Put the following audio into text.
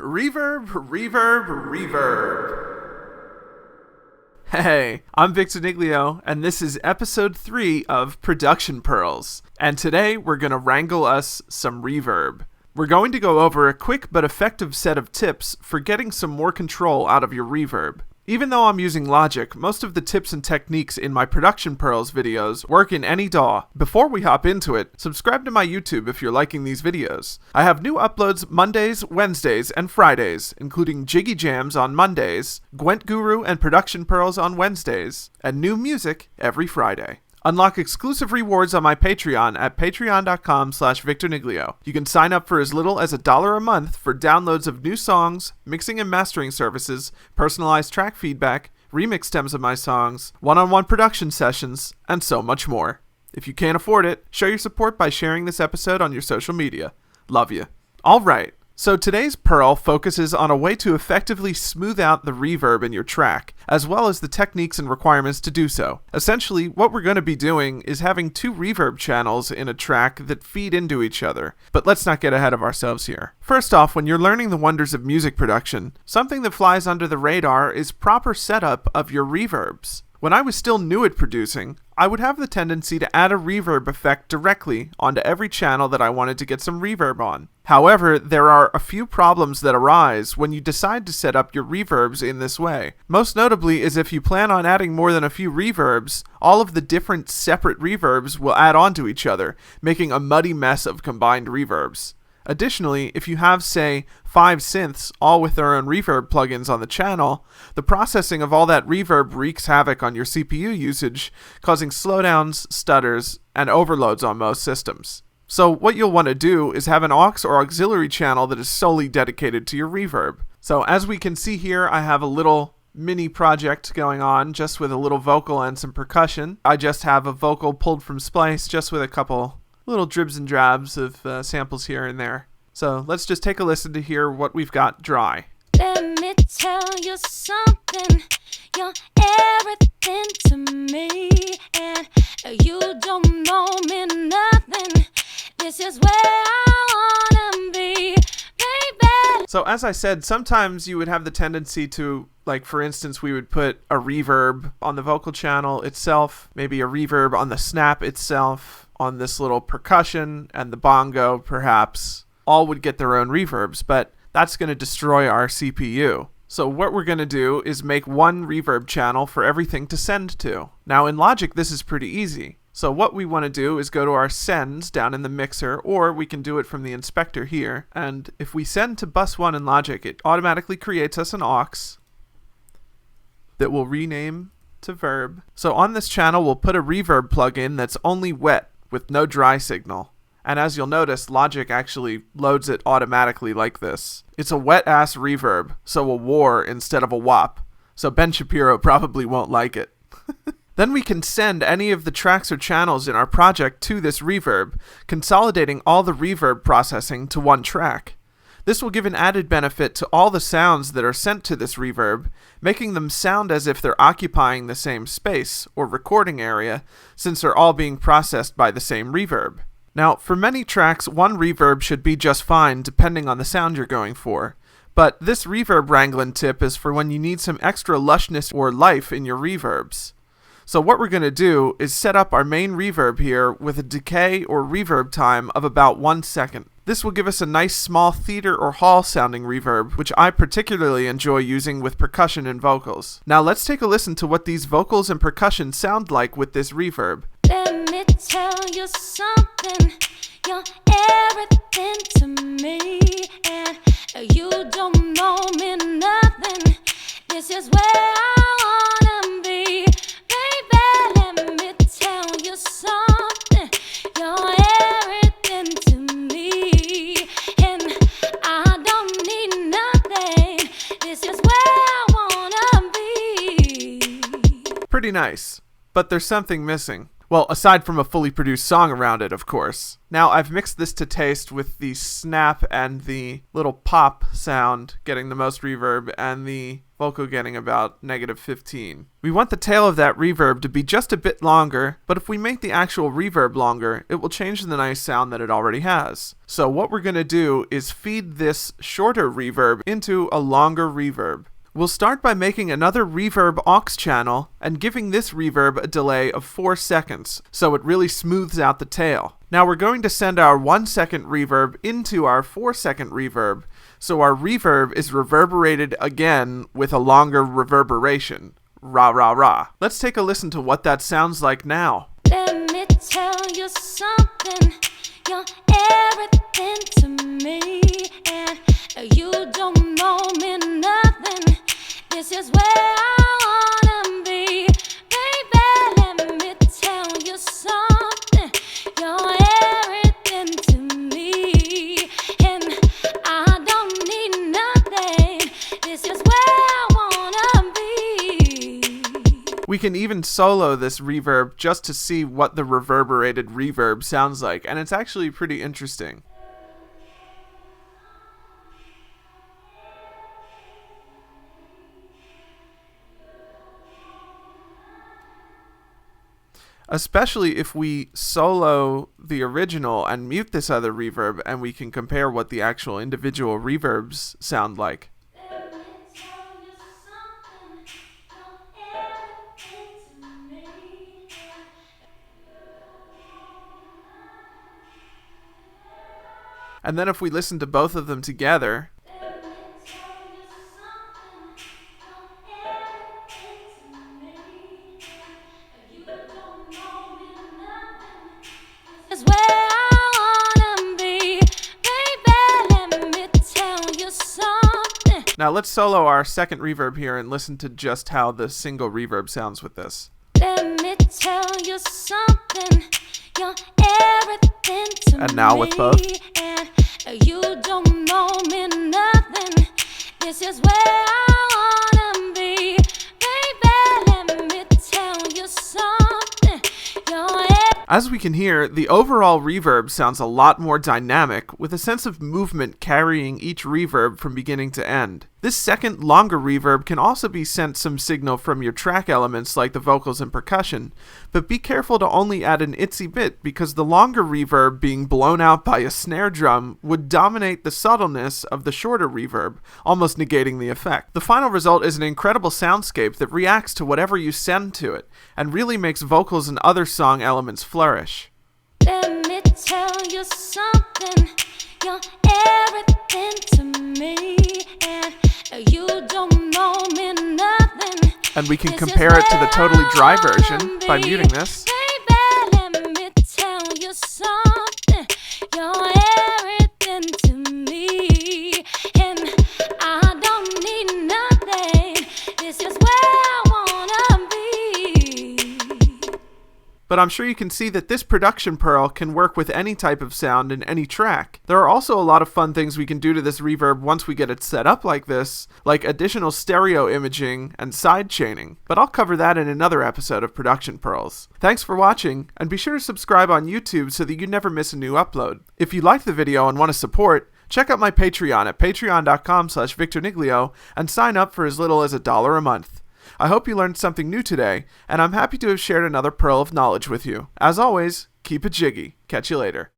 Reverb, reverb, reverb. Hey, I'm Victor Niglio, and this is episode 3 of Production Pearls. And today we're going to wrangle us some reverb. We're going to go over a quick but effective set of tips for getting some more control out of your reverb. Even though I'm using Logic, most of the tips and techniques in my Production Pearls videos work in any DAW. Before we hop into it, subscribe to my YouTube if you're liking these videos. I have new uploads Mondays, Wednesdays, and Fridays, including Jiggy Jams on Mondays, Gwent Guru and Production Pearls on Wednesdays, and new music every Friday. Unlock exclusive rewards on my Patreon at patreon.com/VictorNiglio. You can sign up for as little as $1 a month for downloads of new songs, mixing and mastering services, personalized track feedback, remix stems of my songs, one-on-one production sessions, and so much more. If you can't afford it, show your support by sharing this episode on your social media. Love you. Alright, so today's Pearl focuses on a way to effectively smooth out the reverb in your track, as well as the techniques and requirements to do so. Essentially, what we're going to be doing is having two reverb channels in a track that feed into each other. But let's not get ahead of ourselves here. First off, when you're learning the wonders of music production, something that flies under the radar is proper setup of your reverbs. When I was still new at producing, I would have the tendency to add a reverb effect directly onto every channel that I wanted to get some reverb on. However, there are a few problems that arise when you decide to set up your reverbs in this way. Most notably is if you plan on adding more than a few reverbs, all of the different separate reverbs will add onto each other, making a muddy mess of combined reverbs. Additionally, if you have, say, 5 synths, all with their own reverb plugins on the channel, the processing of all that reverb wreaks havoc on your CPU usage, causing slowdowns, stutters, and overloads on most systems. So what you'll want to do is have an aux or auxiliary channel that is solely dedicated to your reverb. So as we can see here, I have a little mini project going on just with a little vocal and some percussion. I just have a vocal pulled from Splice just with a couple little dribs and drabs of samples here and there. So let's just take a listen to hear what we've got dry. Let me tell you something, you're everything to me, and you don't know me nothing, this is where I wanna be, baby. So as I said, sometimes you would have the tendency to, like for instance, we would put a reverb on the vocal channel itself, maybe a reverb on the snap itself, on this little percussion and the bongo perhaps. All would get their own reverbs, but that's going to destroy our CPU. So what we're going to do is make one reverb channel for everything to send to. Now in Logic this is pretty easy. So what we want to do is go to our sends down in the mixer, or we can do it from the inspector here. And if we send to bus 1 in Logic, it automatically creates us an aux that we'll rename to verb. So on this channel we'll put a reverb plugin that's only wet with no dry signal. And as you'll notice, Logic actually loads it automatically like this. It's a wet-ass reverb, so a war instead of a wop. So Ben Shapiro probably won't like it. Then we can send any of the tracks or channels in our project to this reverb, consolidating all the reverb processing to one track. This will give an added benefit to all the sounds that are sent to this reverb, making them sound as if they're occupying the same space or recording area, since they're all being processed by the same reverb. Now, for many tracks, one reverb should be just fine depending on the sound you're going for. But this reverb wrangling tip is for when you need some extra lushness or life in your reverbs. So what we're going to do is set up our main reverb here with a decay or reverb time of about 1 second. This will give us a nice small theater or hall sounding reverb, which I particularly enjoy using with percussion and vocals. Now let's take a listen to what these vocals and percussion sound like with this reverb. Let me tell you something, you're everything to me, and you don't know me nothing, this is where I wanna be, baby. Let me tell you something, you're everything to me, and I don't need nothing, this is where I wanna be. Pretty nice, but there's something missing. Well, aside from a fully produced song around it, of course. Now, I've mixed this to taste with the snap and the little pop sound getting the most reverb and the vocal getting about -15. We want the tail of that reverb to be just a bit longer, but if we make the actual reverb longer, it will change the nice sound that it already has. So what we're going to do is feed this shorter reverb into a longer reverb. We'll start by making another reverb aux channel and giving this reverb a delay of 4 seconds, so it really smooths out the tail. Now we're going to send our 1-second reverb into our 4-second reverb, so our reverb is reverberated again with a longer reverberation. Rah, rah, rah. Let's take a listen to what that sounds like now. Let me tell you something. You're everything to me, and you don't know me nothing. This is where I wanna be, baby. Let me tell you something. You're everything to me, and I don't need nothing. This is where I wanna be. We can even solo this reverb just to see what the reverberated reverb sounds like, and it's actually pretty interesting. Especially if we solo the original and mute this other reverb, and we can compare what the actual individual reverbs sound like. Let me tell you something. You're everything to me. And then if we listen to both of them together, Let me tell you something. You're everything to me. You don't know me nothing. This is where I wanna be, baby. Let me tell you something. now let's solo our second reverb here and listen to just how the single reverb sounds with this. Let me tell you something. You're everything to me. And now with both. And you don't know me nothing. This is where I wanna be, baby. Let me tell you something. You're As we can hear, the overall reverb sounds a lot more dynamic, with a sense of movement carrying each reverb from beginning to end. This second, longer reverb can also be sent some signal from your track elements like the vocals and percussion, but be careful to only add an itsy bit because the longer reverb being blown out by a snare drum would dominate the subtleness of the shorter reverb, almost negating the effect. The final result is an incredible soundscape that reacts to whatever you send to it, and really makes vocals and other song elements flourish. Let me tell you something. You're everything to me, and you don't know me nothing. And we can compare it to the totally dry version by muting this. Baby, let me tell you something. You're everything to me, and I don't need nothing. This is where I wanna be. But I'm sure you can see that this production pearl can work with any type of sound in any track. There are also a lot of fun things we can do to this reverb once we get it set up like this, like additional stereo imaging and side chaining. But I'll cover that in another episode of Production Pearls. Thanks for watching, and be sure to subscribe on YouTube so that you never miss a new upload. If you liked the video and want to support, check out my Patreon at patreon.com/VictorNiglio and sign up for as little as $1 a month. I hope you learned something new today, and I'm happy to have shared another pearl of knowledge with you. As always, keep it jiggy. Catch you later.